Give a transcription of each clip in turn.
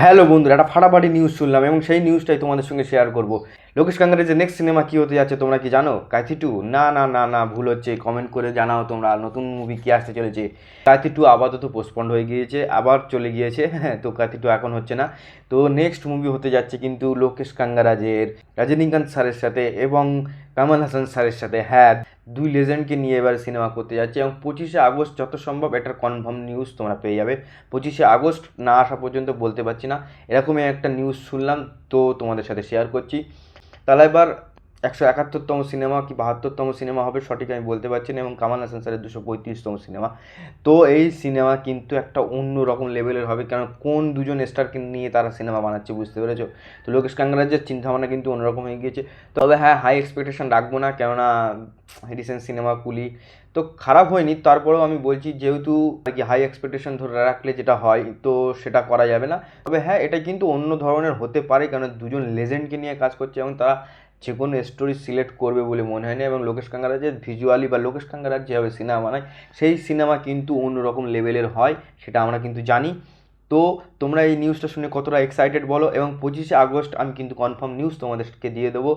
Hello বন্ধুরা, একটা ফাটাফাটি নিউজ শুনলাম এবং সেই নিউজটাই তোমাদের সঙ্গে শেয়ার করব। লোকেশ কাঙ্গারের নেক্সট সিনেমা কী হতে যাচ্ছে তোমরা কি জানো? কাইথি টু? না না না না, ভুল হচ্ছে। কমেন্ট করে জানাও তোমরা নতুন মুভি কী আসতে চলেছে। কাইথি টু আপাতত পোস্টপন্ড হয়ে গিয়েছে, আবার চলে গিয়েছে। হ্যাঁ, তো কাইথি টু এখন হচ্ছে না। তো নেক্সট মুভি হতে যাচ্ছে কিন্তু লোকেশ কাঙ্গারাজের রজনীকান্ত স্যারের সাথে এবং কামাল হাসান স্যারের সাথে। হ্যাঁ, দুই লেজেন্ডকে নিয়ে এবার সিনেমা করতে যাচ্ছে এবং 25শে আগস্ট যত সম্ভব এটার কনফার্ম নিউজ তোমরা পেয়ে যাবে। 25শে আগস্ট না আসা পর্যন্ত বলতে পারছি না, এরকমই একটা নিউজ শুনলাম, তো তোমাদের সাথে শেয়ার করছি। তাহলে এবার 171তম সিনেমা কি 72তম সিনেমা হবে সঠিক আমি বলতে পারছি না, এবং কামাল হাসান স্যারের 235তম সিনেমা। তো এই সিনেমা কিন্তু একটা অন্য রকম লেভেলের হবে, কারণ কোন দুজন স্টারকে নিয়ে তারা সিনেমা বানাচ্ছে বুঝতে পেরেছো। তো লোকেশ কাঙ্গরাজের চিন্তাভাবনা কিন্তু অন্যরকম হয়ে গিয়েছে। তবে হ্যাঁ, হাই এক্সপেকটেশন রাখবো না, কেননা রিসেন্ট সিনেমা কুলি তো খারাপ হয়নি, তারপরেও আমি বলছি যেহেতু আর কি হাই এক্সপেকটেশন ধরে রাখলে যেটা হয় তো সেটা করা যাবে না। তবে হ্যাঁ, এটা কিন্তু অন্য ধরনের হতে পারে, কারণ দুজন লেজেন্ডকে নিয়ে কাজ করছে এবং তারা যে কোনো স্টোরি সিলেক্ট করবে বলে মনে হয় না। এবং লোকেশ কাঙ্গারাজের ভিজুয়ালি বা লোকেশ কাঙ্গারাজ যেভাবে সিনেমা বানায় সেই সিনেমা কিন্তু অন্যরকম লেভেলের হয়, সেটা আমরা কিন্তু জানি। তো তোমরা এই নিউজটা শুনে কতটা এক্সাইটেড বলো, এবং 25শে আগস্ট আমি কিন্তু কনফার্ম নিউজ তোমাদেরকে দিয়ে দেবো।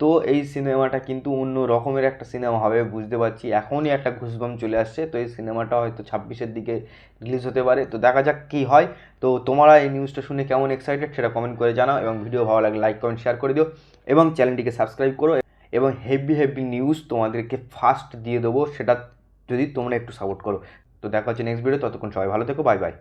তো এই সিনেমাটা কিন্তু অন্য রকমের একটা সিনেমা হবে বুঝতে পারছি, এখনই একটা ঘুসবাম চলে আসছে। তো এই সিনেমাটা হয়তো 26-এর দিকে রিলিজ হতে পারে, তো দেখা যাক কী হয়। তো তোমরা এই নিউজটা শুনে কেমন এক্সাইটেড সেটা কমেন্ট করে জানাও, এবং ভিডিও ভালো লাগলে লাইক কমেন্ট শেয়ার করে দিও এবং চ্যানেলটিকে সাবস্ক্রাইব করো। এবং হেভি হেভি নিউজ তোমাদেরকে ফার্স্ট দিয়ে দেবো, সেটা যদি তোমরা একটু সাপোর্ট করো। তো দেখা হচ্ছে নেক্সট ভিডিও, ততক্ষণ সবাই ভালো থেকো, বাই বাই।